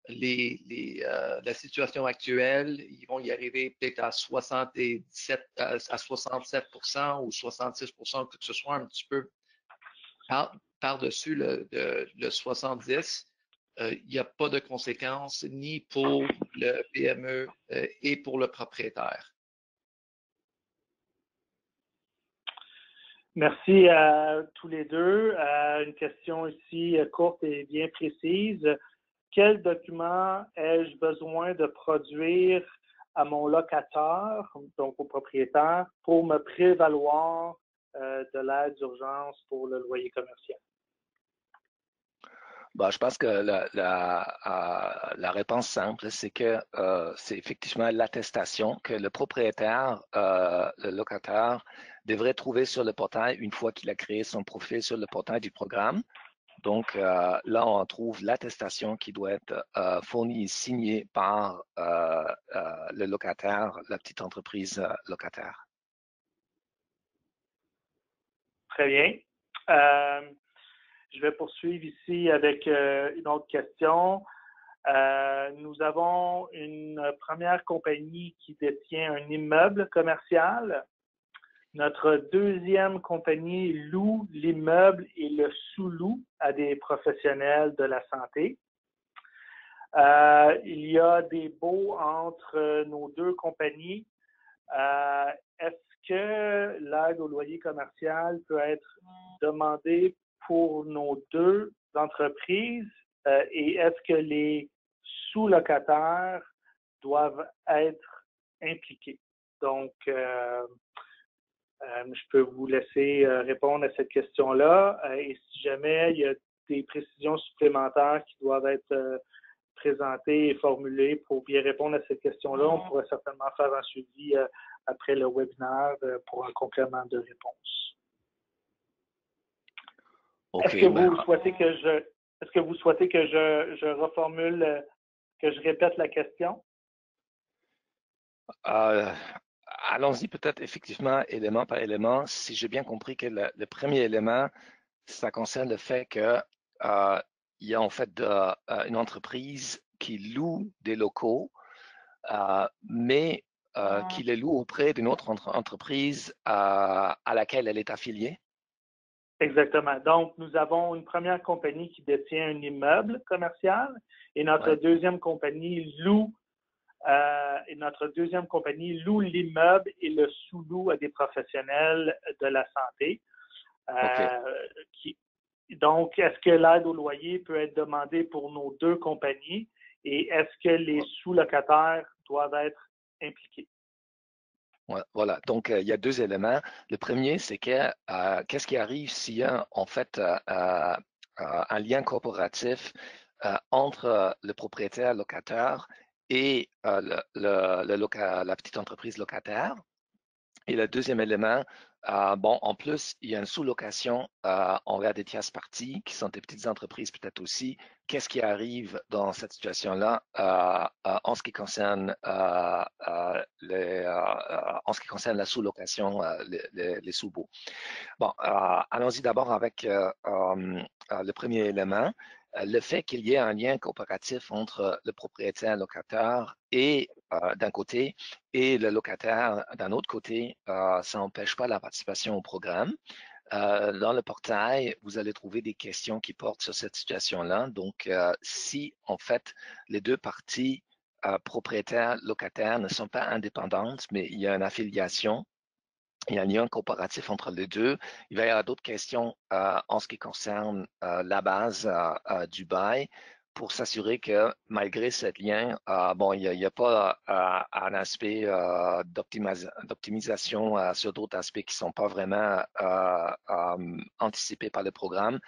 la situation actuelle, ils vont y arriver peut-être à 67 ou 66%, que ce soit un petit peu par-dessus le 70. Il n'y a pas de conséquences ni pour le PME et pour le propriétaire. Merci à tous les deux. Une question ici courte et bien précise. Quel document ai-je besoin de produire à mon locataire, donc au propriétaire, pour me prévaloir de l'aide d'urgence pour le loyer commercial? Je pense que la réponse simple, c'est que c'est effectivement l'attestation que le propriétaire, le locataire, devrait trouver sur le portail une fois qu'il a créé son profil sur le portail du programme. Donc là, on trouve l'attestation qui doit être fournie et signée par le locataire, la petite entreprise locataire. Très bien. Je vais poursuivre ici avec une autre question. Nous avons une première compagnie qui détient un immeuble commercial. Notre deuxième compagnie loue l'immeuble et le sous-loue à des professionnels de la santé. Il y a des baux entre nos deux compagnies. Est-ce que l'aide au loyer commercial peut être demandée pour nos deux entreprises et est-ce que les sous-locataires doivent être impliqués? Donc, je peux vous laisser répondre à cette question-là. Et si jamais il y a des précisions supplémentaires qui doivent être présentées et formulées pour bien répondre à cette question-là, on pourrait certainement faire un suivi après le webinaire pour un complément de réponse. Est-ce que vous souhaitez que je reformule, que je répète la question? Allons-y peut-être effectivement élément par élément. Si j'ai bien compris que le premier élément, ça concerne le fait que il y a en fait une entreprise qui loue des locaux, mais qui les loue auprès d'une autre entreprise à laquelle elle est affiliée. Exactement. Donc, nous avons une première compagnie qui détient un immeuble commercial et notre deuxième compagnie loue l'immeuble et le sous-loue à des professionnels de la santé. Donc, est-ce que l'aide au loyer peut être demandée pour nos deux compagnies et est-ce que les sous-locataires doivent être impliqués? Voilà, donc il y a deux éléments. Le premier, c'est que qu'est-ce qui arrive s'il y a en fait un lien corporatif entre le propriétaire locataire et la petite entreprise locataire. Et le deuxième élément, en plus, il y a une sous-location envers des tierces parties qui sont des petites entreprises peut-être aussi. Qu'est-ce qui arrive dans cette situation-là en ce qui concerne la sous-location, les sous-baux? Bon, allons-y d'abord avec le premier élément. Le fait qu'il y ait un lien coopératif entre le propriétaire locataire et d'un côté et le locataire d'un autre côté, ça n'empêche pas la participation au programme. Dans le portail, vous allez trouver des questions qui portent sur cette situation-là. Donc, si en fait les deux parties, propriétaires, locataires, ne sont pas indépendantes, mais il y a une affiliation Il y a un lien comparatif entre les deux. Il va y avoir d'autres questions en ce qui concerne la base du bail pour s'assurer que malgré ce lien, bon, il n'y a pas un aspect d'optimisation sur d'autres aspects qui ne sont pas vraiment anticipés par le programme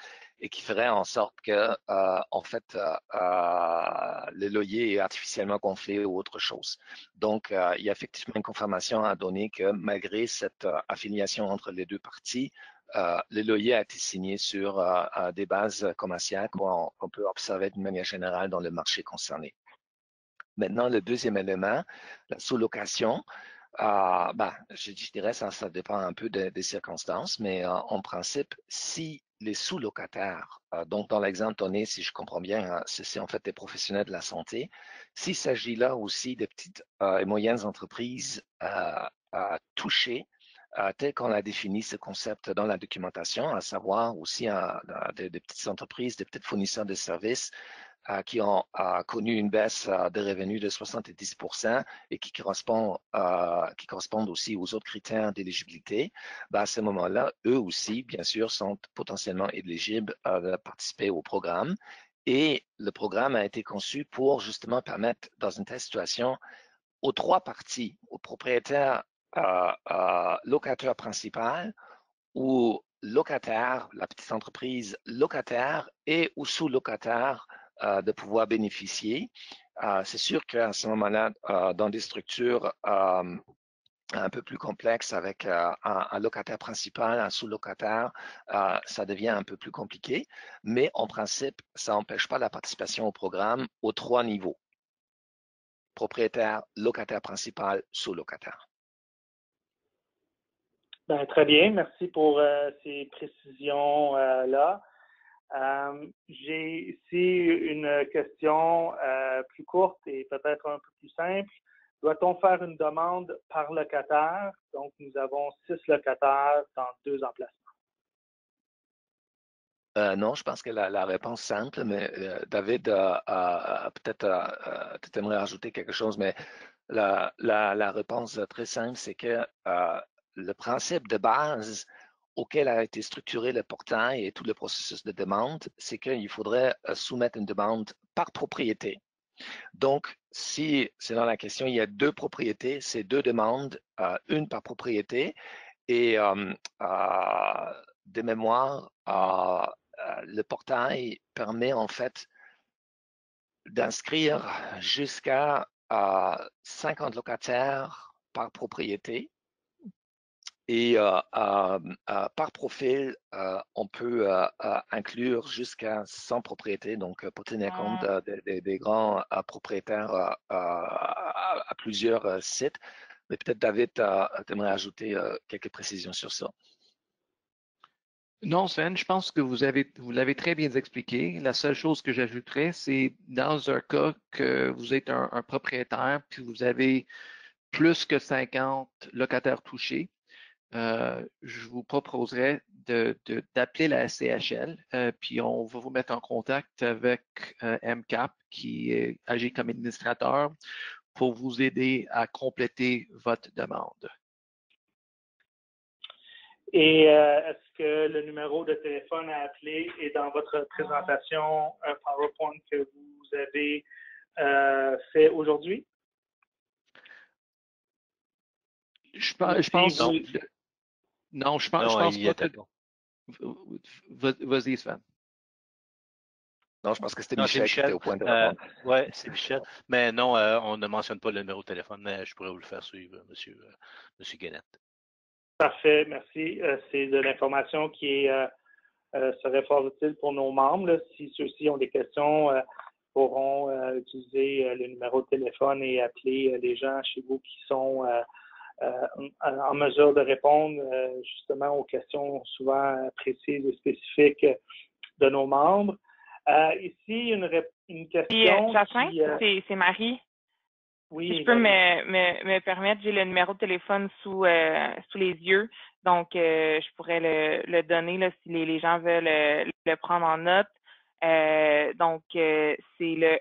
et qui ferait en sorte que, en fait, le loyer est artificiellement gonflé ou autre chose. Donc, il y a effectivement une confirmation à donner que malgré cette affiliation entre les deux parties, le loyer a été signé sur des bases commerciales qu'on peut observer d'une manière générale dans le marché concerné. Maintenant, le deuxième élément, la sous-location. Je dirais ça dépend un peu des circonstances, mais en principe, si les sous-locataires, donc dans l'exemple donné, si je comprends bien, c'est en fait des professionnels de la santé, s'il s'agit là aussi de petites et moyennes entreprises touchées, tel qu'on a défini ce concept dans la documentation, à savoir aussi des petites entreprises, des petits fournisseurs de services, qui ont connu une baisse de revenus de 70% et qui correspondent aussi aux autres critères d'éligibilité, à ce moment-là, eux aussi, bien sûr, sont potentiellement éligibles à participer au programme. Et le programme a été conçu pour justement permettre, dans une telle situation, aux trois parties, aux propriétaires, locataires principal ou locataire, la petite entreprise locataire et ou sous-locataire de pouvoir bénéficier. C'est sûr qu'à ce moment-là, dans des structures un peu plus complexes avec un locataire principal, un sous-locataire, ça devient un peu plus compliqué, mais en principe, ça n'empêche pas la participation au programme aux trois niveaux. Propriétaire, locataire principal, sous-locataire. Ben, très bien, merci pour ces précisions-là. J'ai ici une question plus courte et peut-être un peu plus simple. Doit-on faire une demande par locataire? Donc, nous avons 6 locataires dans 2 emplacements. Non, je pense que la réponse simple, mais David, peut-être tu aimerais rajouter quelque chose, mais la réponse très simple, c'est que le principe de base auquel a été structuré le portail et tout le processus de demande, c'est qu'il faudrait soumettre une demande par propriété. Donc, si c'est dans la question, il y a 2 propriétés, c'est 2 demandes, une par propriété, et de mémoire, le portail permet en fait d'inscrire jusqu'à 50 locataires par propriété. Et par profil, on peut inclure jusqu'à 100 propriétés, donc pour tenir compte des grands propriétaires à plusieurs sites. Mais peut-être, David, tu aimerais ajouter quelques précisions sur ça. Non, Sven, je pense que vous l'avez très bien expliqué. La seule chose que j'ajouterais, c'est dans un cas que vous êtes un propriétaire, puis vous avez plus que 50 locataires touchés, je vous proposerais d'appeler la SCHL, puis on va vous mettre en contact avec MCAP qui agit comme administrateur pour vous aider à compléter votre demande. Et est-ce que le numéro de téléphone à appeler est dans votre présentation PowerPoint que vous avez fait aujourd'hui? Je pense non. Non, je pense il pas était que. bon. Vas-y, Sven. Non, je pense que c'était Non, Michel qui était au point de répondre. Oui, c'est Michel. Mais non, on ne mentionne pas le numéro de téléphone, mais je pourrais vous le faire suivre, monsieur Guénette. Parfait, merci. C'est de l'information qui serait fort utile pour nos membres. Là. Si ceux-ci ont des questions, pourront utiliser le numéro de téléphone et appeler les gens chez vous qui sont en mesure de répondre justement aux questions souvent précises et spécifiques de nos membres. Ici, une question. Jacqueline, c'est Marie. Oui, si je peux me permettre, j'ai le numéro de téléphone sous les yeux, donc je pourrais le donner là, si les gens veulent le prendre en note. Donc, c'est le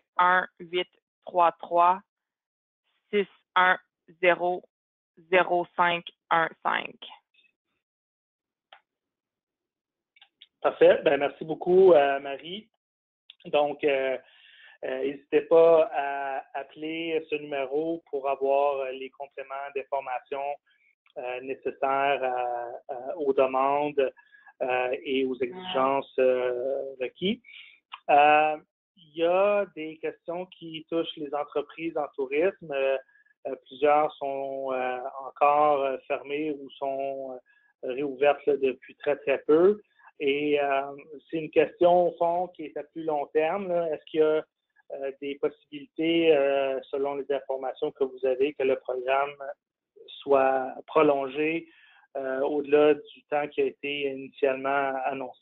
1-833-610-0515. Parfait. Ben, merci beaucoup, Marie. Donc, n'hésitez pas à appeler ce numéro pour avoir les compléments d'information nécessaires aux demandes et aux exigences requises. Il y a des questions qui touchent les entreprises en tourisme. Plusieurs sont encore fermées ou sont réouvertes là, depuis très, très peu. Et c'est une question, au fond, qui est à plus long terme. Est-ce qu'il y a des possibilités, selon les informations que vous avez, que le programme soit prolongé au-delà du temps qui a été initialement annoncé?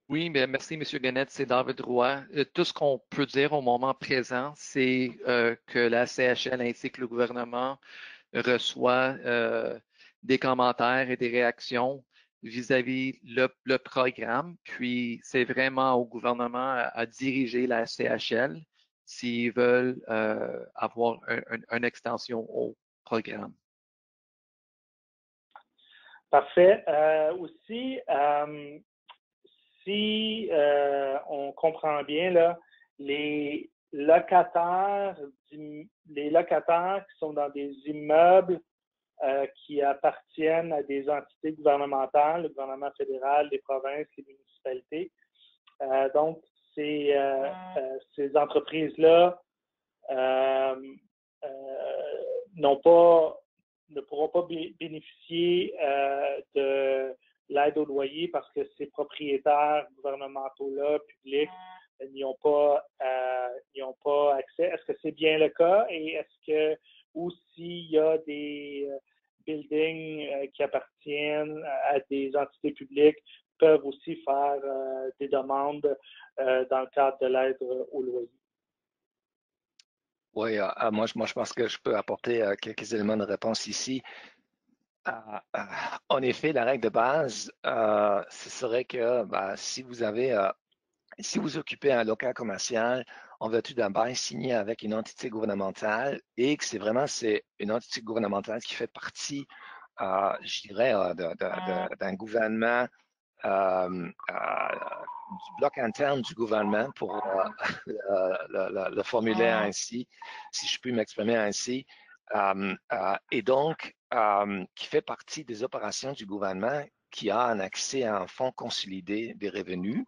Oui, bien, merci, M. Gannett. C'est David Roy. Tout ce qu'on peut dire au moment présent, c'est que la CHL ainsi que le gouvernement reçoit des commentaires et des réactions vis-à-vis le programme. Puis, c'est vraiment au gouvernement à diriger la CHL s'ils veulent avoir une extension au programme. Parfait. Aussi, si on comprend bien, là, les locataires qui sont dans des immeubles qui appartiennent à des entités gouvernementales, le gouvernement fédéral, les provinces, les municipalités. Donc, ces entreprises-là ne pourront pas bénéficier de l'aide au loyer parce que ces propriétaires gouvernementaux-là, publics, n'y ont pas accès. Est-ce que c'est bien le cas? Et est-ce que, ou s'il y a des buildings qui appartiennent à des entités publiques, peuvent aussi faire des demandes dans le cadre de l'aide au loyer? Oui, moi, je pense que je peux apporter quelques éléments de réponse ici. En effet, la règle de base, ce serait que si vous occupez un local commercial en vertu d'un bail signé avec une entité gouvernementale et que c'est une entité gouvernementale qui fait partie, je dirais, d'un gouvernement, du bloc interne du gouvernement, pour le formuler ainsi, si je puis m'exprimer ainsi, et donc qui fait partie des opérations du gouvernement, qui a un accès à un fonds consolidé des revenus.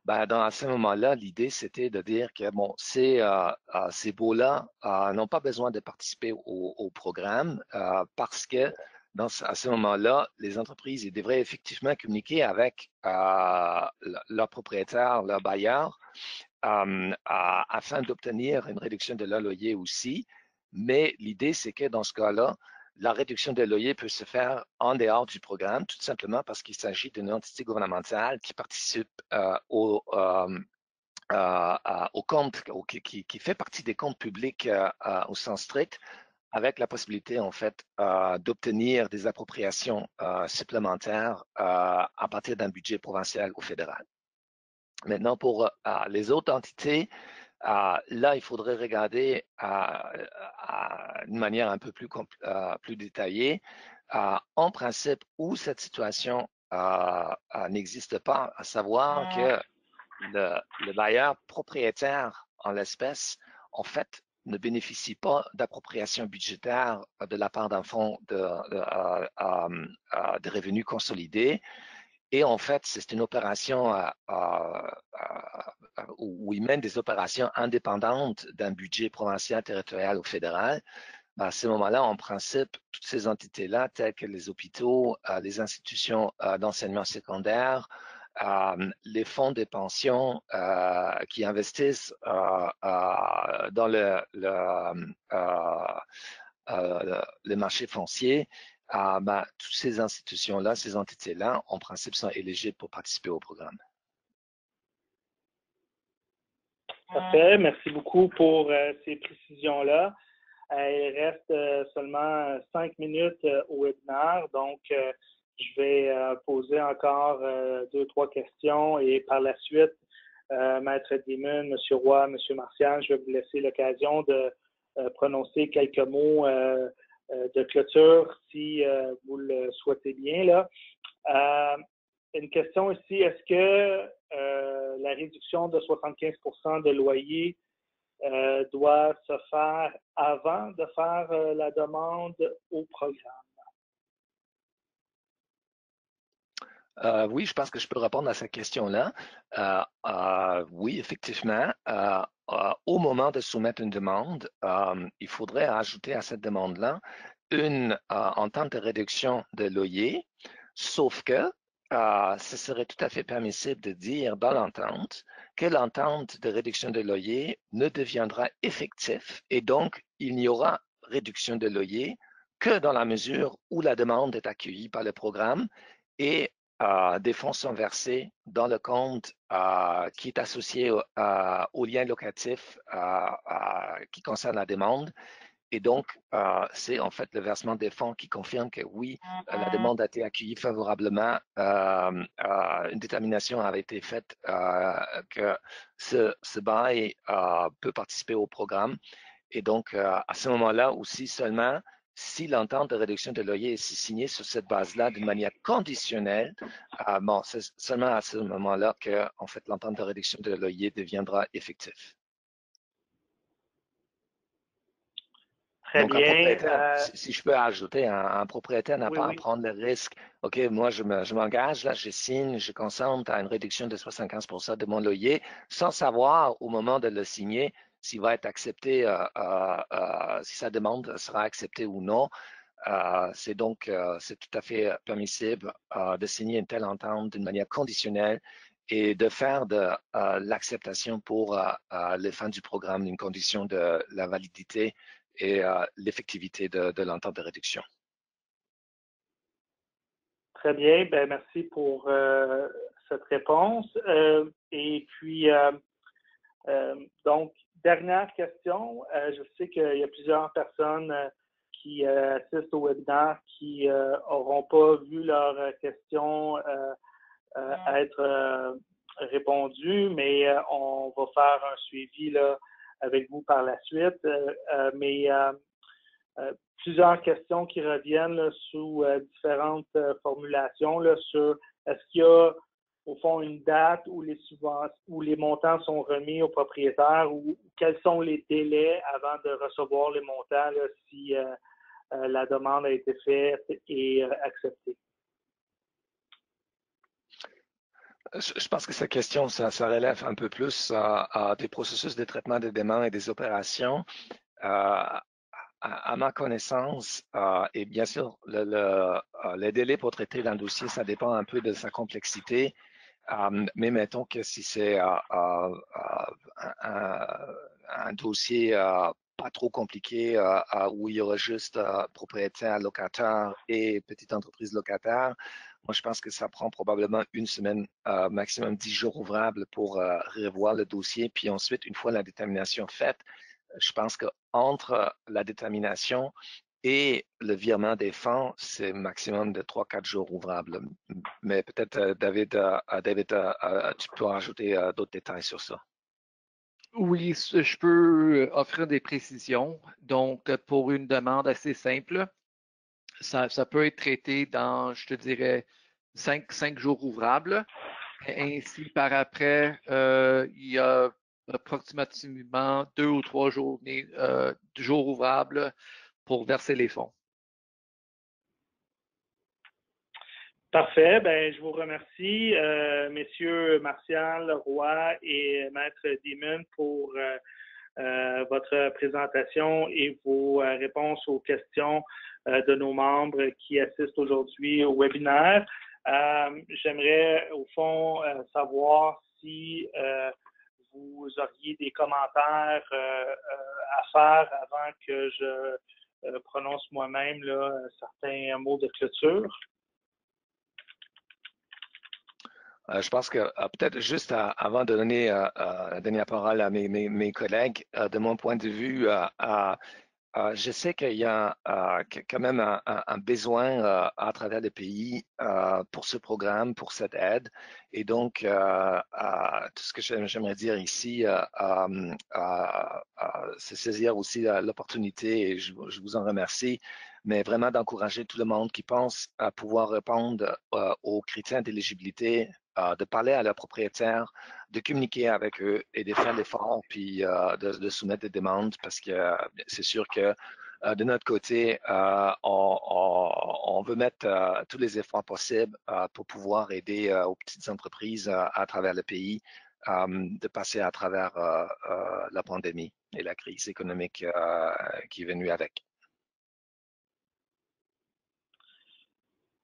À ce moment-là, l'idée, c'était de dire que ces baux-là n'ont pas besoin de participer au programme parce que à ce moment-là, les entreprises devraient effectivement communiquer avec leurs propriétaires, leurs bailleurs, afin d'obtenir une réduction de leur loyer aussi. Mais l'idée, c'est que dans ce cas-là, la réduction des loyers peut se faire en dehors du programme, tout simplement parce qu'il s'agit d'une entité gouvernementale qui participe au compte, qui fait partie des comptes publics au sens strict, avec la possibilité, en fait, d'obtenir des appropriations supplémentaires à partir d'un budget provincial ou fédéral. Maintenant, pour les autres entités, là, il faudrait regarder d'une manière un peu plus détaillée. En principe, où cette situation n'existe pas, à savoir que le bailleur propriétaire, en l'espèce, en fait, ne bénéficie pas d'appropriation budgétaire de la part d'un fonds de revenus consolidés. Et en fait, c'est une opération où il mène des opérations indépendantes d'un budget provincial, territorial ou fédéral. À ce moment-là, en principe, toutes ces entités-là, telles que les hôpitaux, les institutions d'enseignement secondaire, les fonds de pension qui investissent dans le marché foncier, toutes ces institutions-là, ces entités-là, en principe, sont éligibles pour participer au programme. Parfait. Merci beaucoup pour ces précisions-là. Il reste seulement 5 minutes au webinaire, donc je vais poser encore 2-3 questions et par la suite, Maître Dimon, M. Roy, M. Martial, je vais vous laisser l'occasion de prononcer quelques mots de clôture si vous le souhaitez bien. Là. Une question ici, est-ce que la réduction de 75% de loyer doit se faire avant de faire la demande au programme? Oui, je pense que je peux répondre à cette question-là. Oui, effectivement, au moment de soumettre une demande, il faudrait ajouter à cette demande-là une entente de réduction de loyer, sauf que ce serait tout à fait permissible de dire dans l'entente que l'entente de réduction de loyer ne deviendra effective et donc il n'y aura réduction de loyer que dans la mesure où la demande est accueillie par le programme et des fonds sont versés dans le compte qui est associé au lien locatif qui concerne la demande. Et donc, c'est en fait le versement des fonds qui confirme que oui, la demande a été accueillie favorablement. Une détermination avait été faite que ce bail peut participer au programme. Et donc, à ce moment-là aussi seulement, si l'entente de réduction de loyer est signée sur cette base-là d'une manière conditionnelle, bon, c'est seulement à ce moment-là que, en fait, l'entente de réduction de loyer deviendra effective. Très donc, bien. Si je peux ajouter, un propriétaire n'a pas à prendre le risque. OK, moi, je m'engage, là, je signe, je consente à une réduction de 75% de mon loyer sans savoir au moment de le signer s'il va être accepté, si sa demande sera acceptée ou non. C'est donc c'est tout à fait permissible de signer une telle entente d'une manière conditionnelle et de faire de l'acceptation pour les fins du programme une condition de la validité et l'effectivité de l'entente de réduction. Très bien, ben merci pour cette réponse. Et puis, donc, dernière question. Je sais qu'il y a plusieurs personnes qui assistent au webinaire qui n'auront pas vu leurs questions être répondues, mais on va faire un suivi là, avec vous par la suite. Mais plusieurs questions qui reviennent là, sous différentes formulations là, sur est-ce qu'il y a au fond une date où les montants sont remis aux propriétaires ou quels sont les délais avant de recevoir les montants là, si la demande a été faite et acceptée. Je pense que cette question, ça relève un peu plus des processus de traitement des demandes et des opérations. À ma connaissance, et bien sûr, le délai pour traiter d'un dossier, ça dépend un peu de sa complexité. Mais mettons que si c'est un dossier pas trop compliqué où il y aura juste propriétaire, locataire et petite entreprise locataire, moi je pense que ça prend probablement une semaine, maximum 10 jours ouvrables pour revoir le dossier. Puis ensuite, une fois la détermination faite, je pense qu'entre la détermination et le virement des fonds, c'est maximum de 3-4 jours ouvrables. Mais peut-être, David, tu peux rajouter d'autres détails sur ça. Oui, je peux offrir des précisions. Donc, pour une demande assez simple, ça peut être traité dans, je te dirais, 5 jours ouvrables. Ainsi, par après, il y a approximativement 2 ou 3 jours ouvrables pour verser les fonds. Parfait. Ben, je vous remercie, messieurs Martial, Roy et Maître Demon pour votre présentation et vos réponses aux questions de nos membres qui assistent aujourd'hui au webinaire. J'aimerais, au fond, savoir si vous auriez des commentaires à faire avant que je prononce moi-même certains mots de clôture. Je pense que peut-être juste avant de donner la dernière parole à mes collègues, de mon point de vue, je sais qu'il y a quand même un besoin à travers le pays pour ce programme, pour cette aide. Et donc, tout ce que j'aimerais dire ici, c'est saisir aussi l'opportunité, et je vous en remercie, mais vraiment d'encourager tout le monde qui pense à pouvoir répondre aux critères d'éligibilité, de parler à leurs propriétaires, de communiquer avec eux et de faire l'effort, puis de soumettre des demandes, parce que c'est sûr que de notre côté, on veut mettre tous les efforts possibles pour pouvoir aider aux petites entreprises à travers le pays de passer à travers la pandémie et la crise économique qui est venue avec.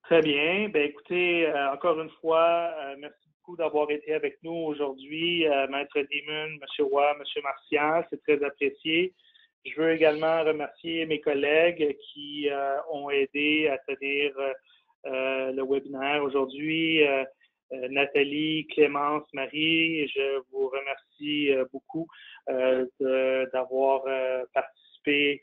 Très bien. Ben, écoutez, encore une fois, merci beaucoup d'avoir été avec nous aujourd'hui, Maître Demon, M. Roy, M. Martial. C'est très apprécié. Je veux également remercier mes collègues qui ont aidé à tenir le webinaire aujourd'hui. Nathalie, Clémence, Marie, je vous remercie beaucoup d'avoir participé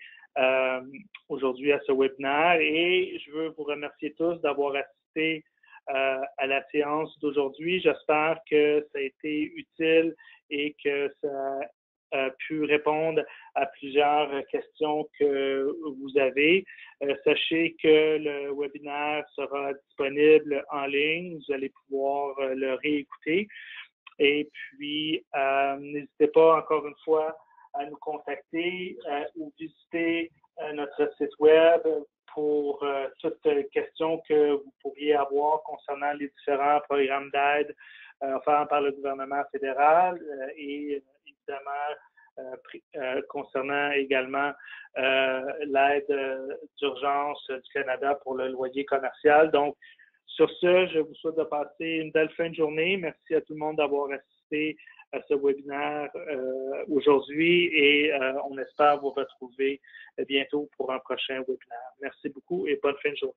aujourd'hui à ce webinaire et je veux vous remercier tous d'avoir assisté à la séance d'aujourd'hui. J'espère que ça a été utile et que ça a pu répondre à plusieurs questions que vous avez. Sachez que le webinaire sera disponible en ligne. Vous allez pouvoir le réécouter. Et puis, n'hésitez pas encore une fois à nous contacter ou visiter notre site web pour toutes questions que vous pourriez avoir concernant les différents programmes d'aide offerts par le gouvernement fédéral et évidemment concernant également l'aide d'urgence du Canada pour le loyer commercial. Donc, sur ce, je vous souhaite de passer une belle fin de journée. Merci à tout le monde d'avoir assisté à ce webinaire aujourd'hui et on espère vous retrouver bientôt pour un prochain webinaire. Merci beaucoup et bonne fin de journée.